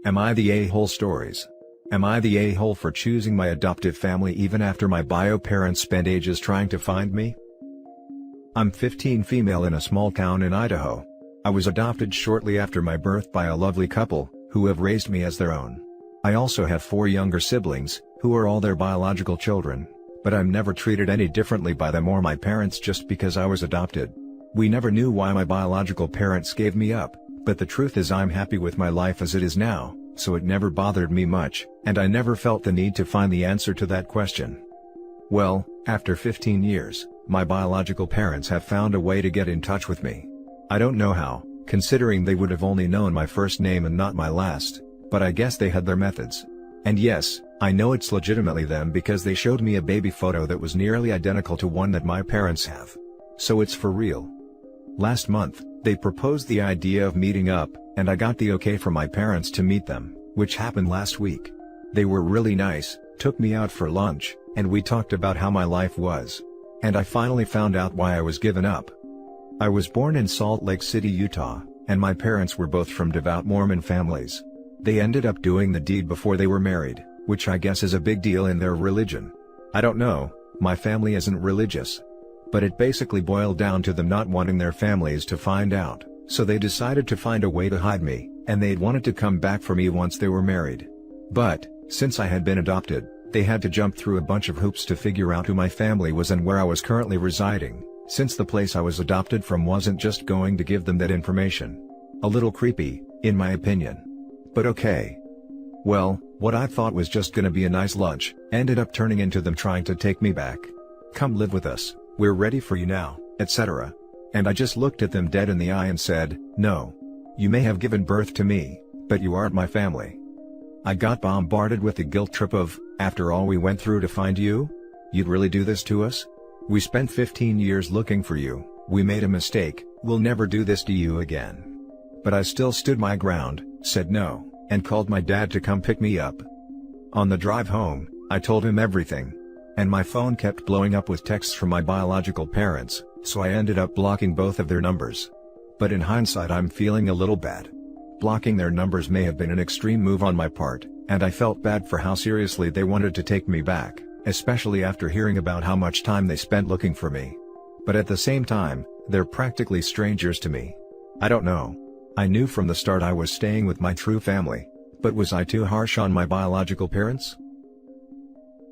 Am I the a-hole stories? Am I the a-hole for choosing my adoptive family even after my bio parents spent ages trying to find me? I'm 15, female in a small town in Idaho. I was adopted shortly after my birth by a lovely couple, who have raised me as their own. I also have 4 younger siblings, who are all their biological children, but I'm never treated any differently by them or my parents just because I was adopted. We never knew why my biological parents gave me up, but the truth is I'm happy with my life as it is now, so it never bothered me much, and I never felt the need to find the answer to that question. Well, after 15 years, my biological parents have found a way to get in touch with me. I don't know how, considering they would have only known my first name and not my last, but I guess they had their methods. And yes, I know it's legitimately them because they showed me a baby photo that was nearly identical to one that my parents have. So it's for real. Last month, they proposed the idea of meeting up, and I got the okay from my parents to meet them, which happened last week. They were really nice, took me out for lunch, and we talked about how my life was. And I finally found out why I was given up. I was born in Salt Lake City, Utah, and my parents were both from devout Mormon families. They ended up doing the deed before they were married, which I guess is a big deal in their religion. I don't know, my family isn't religious. But it basically boiled down to them not wanting their families to find out, so they decided to find a way to hide me, and they'd wanted to come back for me once they were married. But, since I had been adopted, they had to jump through a bunch of hoops to figure out who my family was and where I was currently residing, since the place I was adopted from wasn't just going to give them that information. A little creepy, in my opinion. But okay. Well, what I thought was just gonna be a nice lunch, ended up turning into them trying to take me back. Come live with us, we're ready for you now, etc. And I just looked at them dead in the eye and said, no. You may have given birth to me, but you aren't my family. I got bombarded with the guilt trip of, after all we went through to find you? You'd really do this to us? We spent 15 years looking for you, we made a mistake, we'll never do this to you again. But I still stood my ground, said no, and called my dad to come pick me up. On the drive home, I told him everything. And my phone kept blowing up with texts from my biological parents, so I ended up blocking both of their numbers. But in hindsight I'm feeling a little bad. Blocking their numbers may have been an extreme move on my part, and I felt bad for how seriously they wanted to take me back, especially after hearing about how much time they spent looking for me. But at the same time, they're practically strangers to me. I don't know. I knew from the start I was staying with my true family, but was I too harsh on my biological parents?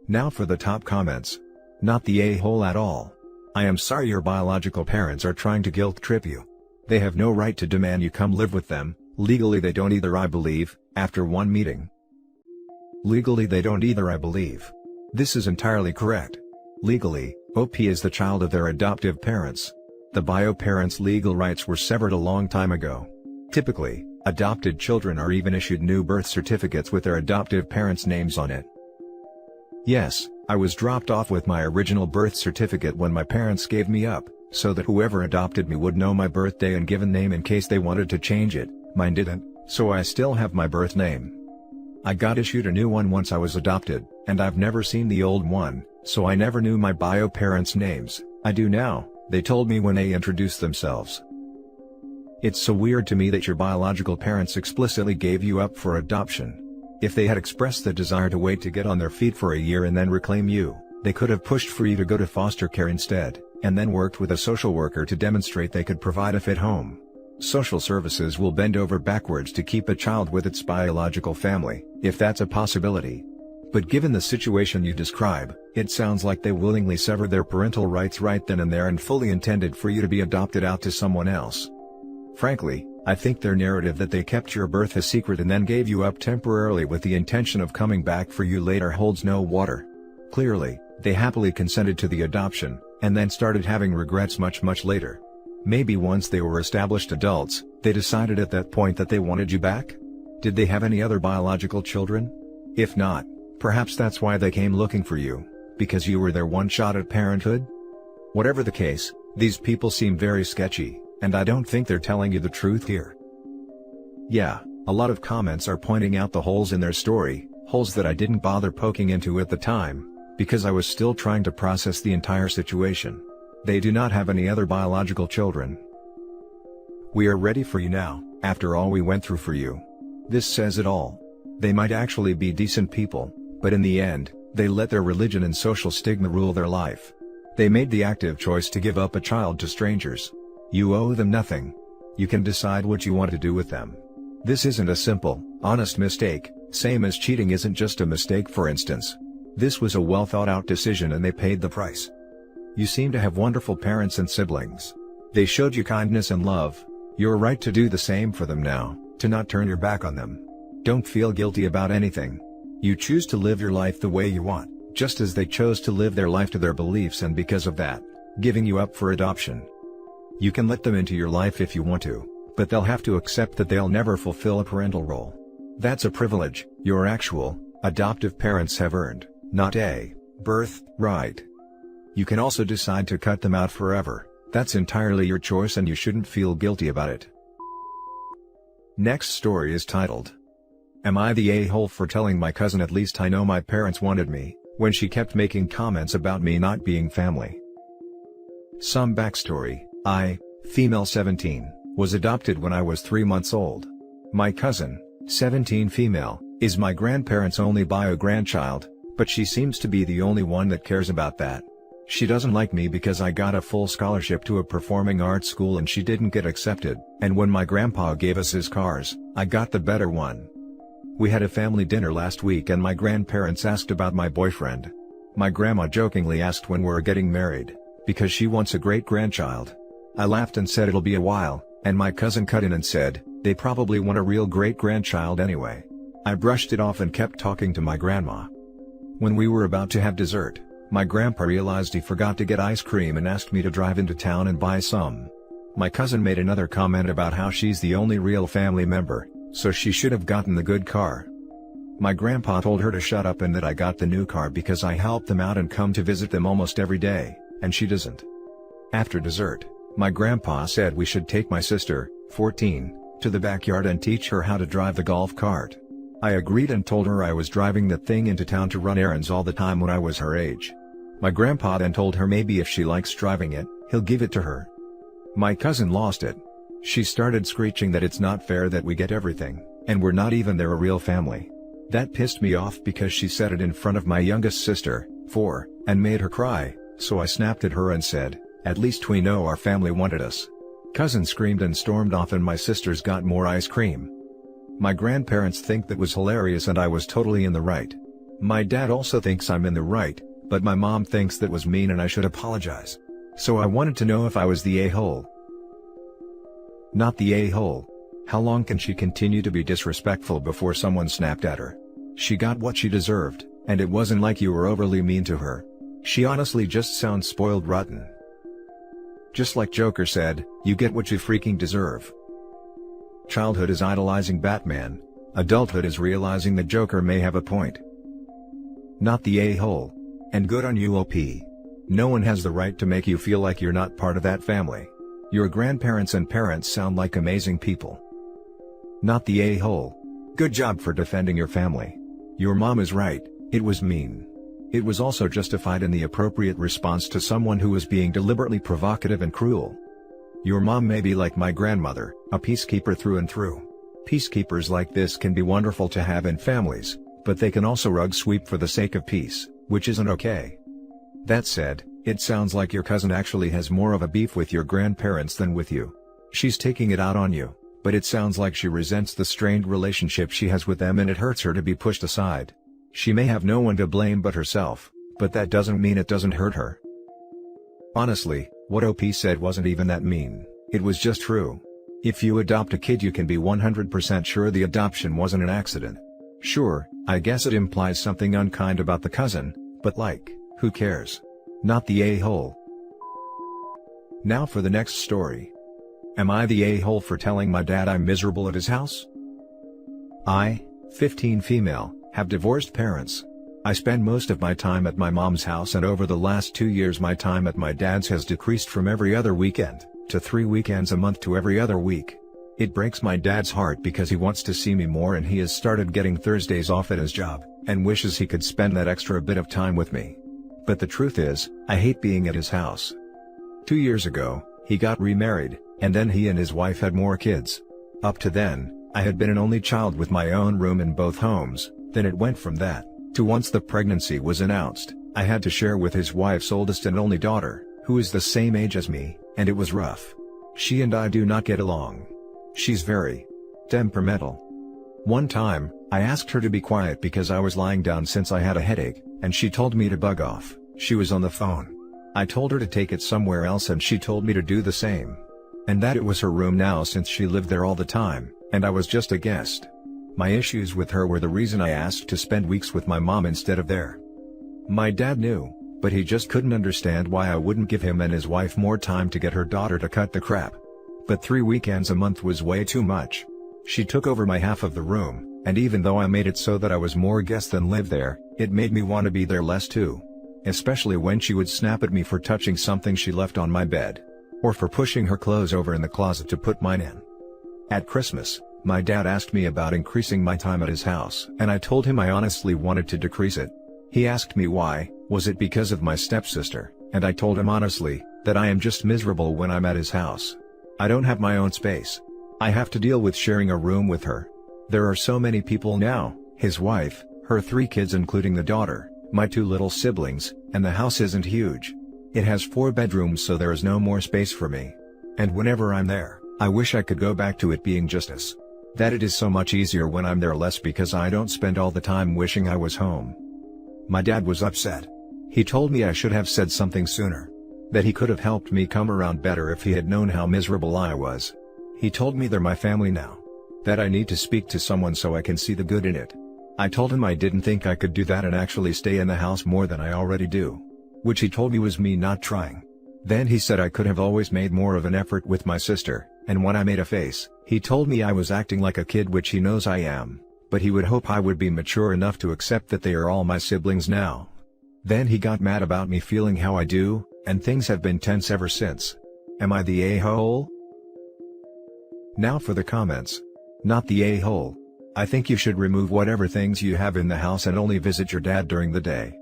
Now for the top comments. Not the a-hole at all. I am sorry your biological parents are trying to guilt trip you. They have no right to demand you come live with them, legally they don't either I believe, after one meeting. Legally they don't either I believe. This is entirely correct. Legally, OP is the child of their adoptive parents. The bio parents' legal rights were severed a long time ago. Typically, adopted children are even issued new birth certificates with their adoptive parents' names on it. Yes, I was dropped off with my original birth certificate when my parents gave me up, so that whoever adopted me would know my birthday and given name in case they wanted to change it. Mine didn't, so I still have my birth name. I got issued a new one once I was adopted, and I've never seen the old one, so I never knew my bio parents' names. I do now, they told me when they introduced themselves. It's so weird to me that your biological parents explicitly gave you up for adoption. If they had expressed the desire to wait to get on their feet for a year and then reclaim you, they could have pushed for you to go to foster care instead, and then worked with a social worker to demonstrate they could provide a fit home. Social services will bend over backwards to keep a child with its biological family, if that's a possibility. But given the situation you describe, it sounds like they willingly severed their parental rights right then and there and fully intended for you to be adopted out to someone else. Frankly, I think their narrative that they kept your birth a secret and then gave you up temporarily with the intention of coming back for you later holds no water. Clearly, they happily consented to the adoption, and then started having regrets much later. Maybe once they were established adults, they decided at that point that they wanted you back? Did they have any other biological children? If not, perhaps that's why they came looking for you, because you were their one shot at parenthood? Whatever the case, these people seem very sketchy, and I don't think they're telling you the truth here. Yeah, a lot of comments are pointing out the holes in their story, holes that I didn't bother poking into at the time, because I was still trying to process the entire situation. They do not have any other biological children. We are ready for you now, after all we went through for you. This says it all. They might actually be decent people, but in the end, they let their religion and social stigma rule their life. They made the active choice to give up a child to strangers. You owe them nothing. You can decide what you want to do with them. This isn't a simple, honest mistake, same as cheating isn't just a mistake, for instance. This was a well thought out decision and they paid the price. You seem to have wonderful parents and siblings. They showed you kindness and love. You're right to do the same for them now, to not turn your back on them. Don't feel guilty about anything. You choose to live your life the way you want, just as they chose to live their life to their beliefs, and because of that, giving you up for adoption. You can let them into your life if you want to, but they'll have to accept that they'll never fulfill a parental role. That's a privilege your actual, adoptive parents have earned, not a birthright. You can also decide to cut them out forever. That's entirely your choice and you shouldn't feel guilty about it. Next story is titled, "Am I the a-hole for telling my cousin at least I know my parents wanted me, when she kept making comments about me not being family?" Some backstory: I, female 17, was adopted when I was 3 months old. My cousin, 17 female, is my grandparents' only bio-grandchild, but she seems to be the only one that cares about that. She doesn't like me because I got a full scholarship to a performing arts school and she didn't get accepted, and when my grandpa gave us his cars, I got the better one. We had a family dinner last week and my grandparents asked about my boyfriend. My grandma jokingly asked when we're getting married, because she wants a great-grandchild. I laughed and said it'll be a while, and my cousin cut in and said, they probably want a real great-grandchild anyway. I brushed it off and kept talking to my grandma. When we were about to have dessert, my grandpa realized he forgot to get ice cream and asked me to drive into town and buy some. My cousin made another comment about how she's the only real family member, so she should have gotten the good car. My grandpa told her to shut up and that I got the new car because I helped them out and come to visit them almost every day, and she doesn't. After dessert, my grandpa said we should take my sister, 14, to the backyard and teach her how to drive the golf cart. I agreed and told her I was driving that thing into town to run errands all the time when I was her age. My grandpa then told her maybe if she likes driving it, he'll give it to her. My cousin lost it. She started screeching that it's not fair that we get everything, and we're not even their real family. That pissed me off because she said it in front of my youngest sister, 4, and made her cry, so I snapped at her and said, at least we know our family wanted us. Cousin screamed and stormed off and my sisters got more ice cream. My grandparents think that was hilarious and I was totally in the right. My dad also thinks I'm in the right, but my mom thinks that was mean and I should apologize. So I wanted to know if I was the a-hole. Not the a-hole. How long can she continue to be disrespectful before someone snapped at her? She got what she deserved, and it wasn't like you were overly mean to her. She honestly just sounds spoiled rotten. Just like Joker said, you get what you freaking deserve. Childhood is idolizing Batman, adulthood is realizing the Joker may have a point. Not the a-hole. And good on you, OP. No one has the right to make you feel like you're not part of that family. Your grandparents and parents sound like amazing people. Not the a-hole. Good job for defending your family. Your mom is right, it was mean. It was also justified in the appropriate response to someone who was being deliberately provocative and cruel. Your mom may be like my grandmother, a peacekeeper through and through. Peacekeepers like this can be wonderful to have in families, but they can also rug sweep for the sake of peace, which isn't okay. That said, it sounds like your cousin actually has more of a beef with your grandparents than with you. She's taking it out on you, but it sounds like she resents the strained relationship she has with them and it hurts her to be pushed aside. She may have no one to blame but herself, but that doesn't mean it doesn't hurt her. Honestly, what OP said wasn't even that mean, it was just true. If you adopt a kid you can be 100% sure the adoption wasn't an accident. Sure, I guess it implies something unkind about the cousin, but like, who cares? Not the a-hole. Now for the next story. Am I the a-hole for telling my dad I'm miserable at his house? I, 15 female, have divorced parents. I spend most of my time at my mom's house and over the last 2 years my time at my dad's has decreased from every other weekend, to 3 weekends a month to every other week. It breaks my dad's heart because he wants to see me more and he has started getting Thursdays off at his job, and wishes he could spend that extra bit of time with me. But the truth is, I hate being at his house. 2 years ago, he got remarried, and then he and his wife had more kids. Up to then, I had been an only child with my own room in both homes, then it went from that, to once the pregnancy was announced, I had to share with his wife's oldest and only daughter, who is the same age as me, and it was rough. She and I do not get along. She's very temperamental. One time, I asked her to be quiet because I was lying down since I had a headache, and she told me to bug off. She was on the phone. I told her to take it somewhere else and she told me to do the same. And that it was her room now since she lived there all the time, and I was just a guest. My issues with her were the reason I asked to spend weeks with my mom instead of there. My dad knew, but he just couldn't understand why I wouldn't give him and his wife more time to get her daughter to cut the crap. But 3 weekends a month was way too much. She took over my half of the room, and even though I made it so that I was more guest than live there, it made me want to be there less too. Especially when she would snap at me for touching something she left on my bed. Or for pushing her clothes over in the closet to put mine in. At Christmas, my dad asked me about increasing my time at his house, and I told him I honestly wanted to decrease it. He asked me why, was it because of my stepsister, and I told him honestly, that I am just miserable when I'm at his house. I don't have my own space. I have to deal with sharing a room with her. There are so many people now, his wife, her 3 kids including the daughter, my 2 little siblings, and the house isn't huge. It has 4 bedrooms so there is no more space for me. And whenever I'm there, I wish I could go back to it being just as. That it is so much easier when I'm there less because I don't spend all the time wishing I was home. My dad was upset. He told me I should have said something sooner. That he could have helped me come around better if he had known how miserable I was. He told me they're my family now. That I need to speak to someone so I can see the good in it. I told him I didn't think I could do that and actually stay in the house more than I already do. Which he told me was me not trying. Then he said I could have always made more of an effort with my sister, and when I made a face, he told me I was acting like a kid, which he knows I am, but he would hope I would be mature enough to accept that they are all my siblings now. Then he got mad about me feeling how I do, and things have been tense ever since. Am I the a-hole? Now for the comments. Not the a-hole. I think you should remove whatever things you have in the house and only visit your dad during the day.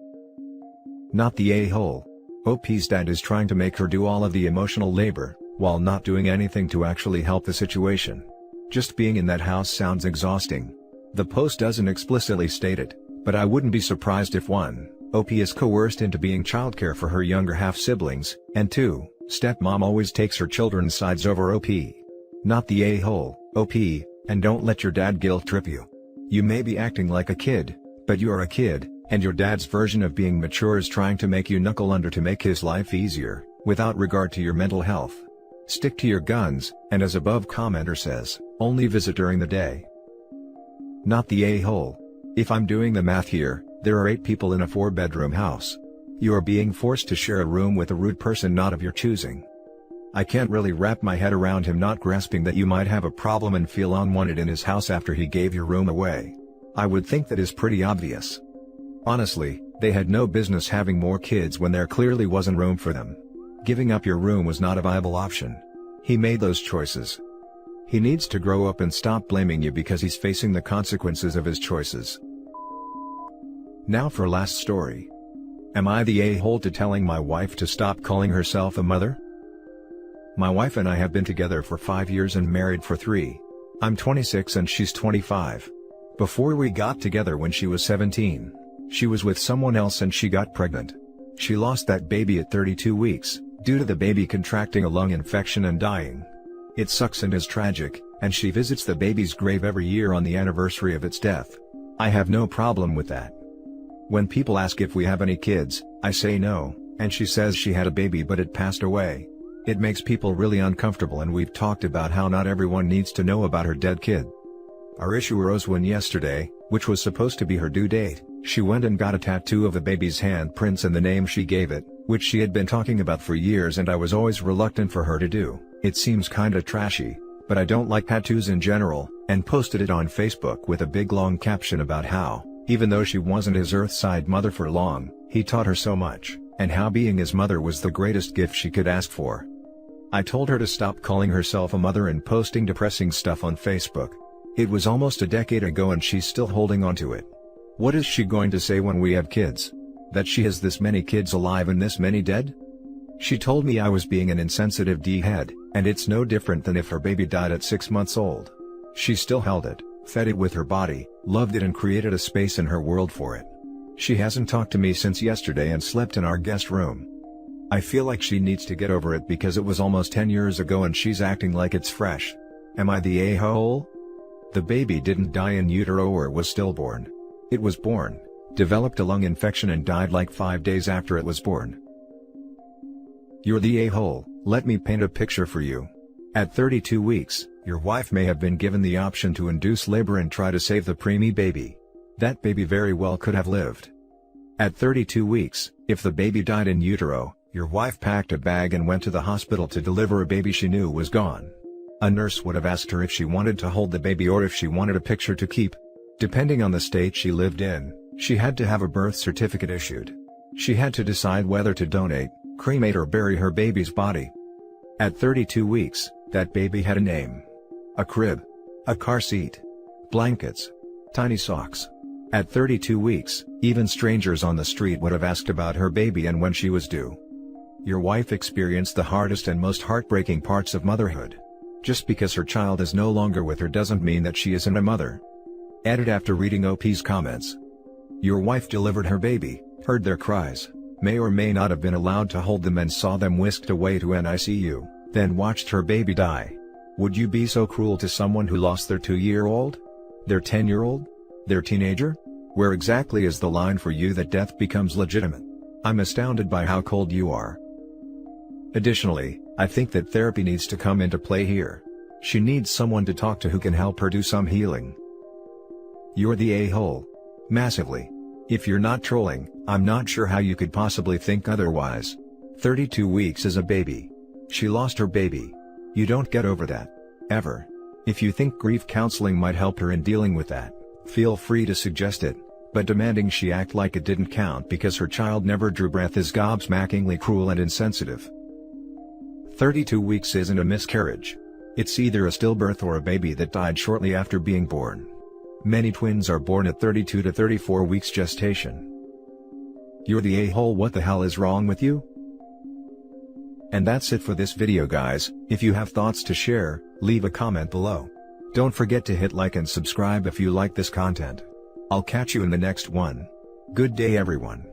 Not the a-hole. OP's dad is trying to make her do all of the emotional labor, while not doing anything to actually help the situation. Just being in that house sounds exhausting. The post doesn't explicitly state it, but I wouldn't be surprised if 1, OP is coerced into being childcare for her younger half-siblings, and 2, stepmom always takes her children's sides over OP. Not the a-hole, OP, and don't let your dad guilt trip you. You may be acting like a kid, but you are a kid, and your dad's version of being mature is trying to make you knuckle under to make his life easier, without regard to your mental health. Stick to your guns, and as above commenter says, only visit during the day. Not the a-hole. If I'm doing the math here, there are 8 people in a 4-bedroom house. You are being forced to share a room with a rude person not of your choosing. I can't really wrap my head around him not grasping that you might have a problem and feel unwanted in his house after he gave your room away. I would think that is pretty obvious. Honestly, they had no business having more kids when there clearly wasn't room for them. Giving up your room was not a viable option. He made those choices. He needs to grow up and stop blaming you because he's facing the consequences of his choices. Now for last story. Am I the a-hole to telling my wife to stop calling herself a mother? My wife and I have been together for 5 years and married for 3. I'm 26 and she's 25. Before we got together when she was 17, she was with someone else and she got pregnant. She lost that baby at 32 weeks, due to the baby contracting a lung infection and dying. It sucks and is tragic, and she visits the baby's grave every year on the anniversary of its death. I have no problem with that. When people ask if we have any kids, I say no, and she says she had a baby but it passed away. It makes people really uncomfortable, and we've talked about how not everyone needs to know about her dead kid. Our issue arose when yesterday, which was supposed to be her due date, she went and got a tattoo of the baby's handprints and the name she gave it, which she had been talking about for years and I was always reluctant for her to do. It seems kinda trashy, but I don't like tattoos in general, and posted it on Facebook with a big long caption about how, even though she wasn't his earthside mother for long, he taught her so much, and how being his mother was the greatest gift she could ask for. I told her to stop calling herself a mother and posting depressing stuff on Facebook. It was almost a decade ago and she's still holding on to it. What is she going to say when we have kids? That she has this many kids alive and this many dead? She told me I was being an insensitive d-head, and it's no different than if her baby died at 6 months old. She still held it, fed it with her body, loved it and created a space in her world for it. She hasn't talked to me since yesterday and slept in our guest room. I feel like she needs to get over it because it was almost 10 years ago and she's acting like it's fresh. Am I the a-hole? The baby didn't die in utero or was stillborn. It was born, developed a lung infection and died like 5 days after it was born. You're the a-hole. Let me paint a picture for you. At 32 weeks, your wife may have been given the option to induce labor and try to save the preemie baby. That baby very well could have lived. At 32 weeks, if the baby died in utero, your wife packed a bag and went to the hospital to deliver a baby she knew was gone. A nurse would have asked her if she wanted to hold the baby or if she wanted a picture to keep. Depending on the state she lived in, she had to have a birth certificate issued. She had to decide whether to donate, cremate or bury her baby's body. At 32 weeks, that baby had a name. A crib. A car seat. Blankets. Tiny socks. At 32 weeks, even strangers on the street would have asked about her baby and when she was due. Your wife experienced the hardest and most heartbreaking parts of motherhood. Just because her child is no longer with her doesn't mean that she isn't a mother. Edit after reading OP's comments. Your wife delivered her baby, heard their cries, may or may not have been allowed to hold them and saw them whisked away to NICU, then watched her baby die. Would you be so cruel to someone who lost their 2-year-old? Their 10-year-old? Their teenager? Where exactly is the line for you that death becomes legitimate? I'm astounded by how cold you are. Additionally, I think that therapy needs to come into play here. She needs someone to talk to who can help her do some healing. You're the a-hole. Massively. If you're not trolling, I'm not sure how you could possibly think otherwise. 32 weeks is a baby. She lost her baby. You don't get over that. Ever. If you think grief counseling might help her in dealing with that, feel free to suggest it, but demanding she act like it didn't count because her child never drew breath is gobsmackingly cruel and insensitive. 32 weeks isn't a miscarriage. It's either a stillbirth or a baby that died shortly after being born. Many twins are born at 32 to 34 weeks gestation. You're the a-hole. What the hell is wrong with you? And that's it for this video, guys. If you have thoughts to share, leave a comment below. Don't forget to hit like and subscribe if you like this content. I'll catch you in the next one. Good day everyone.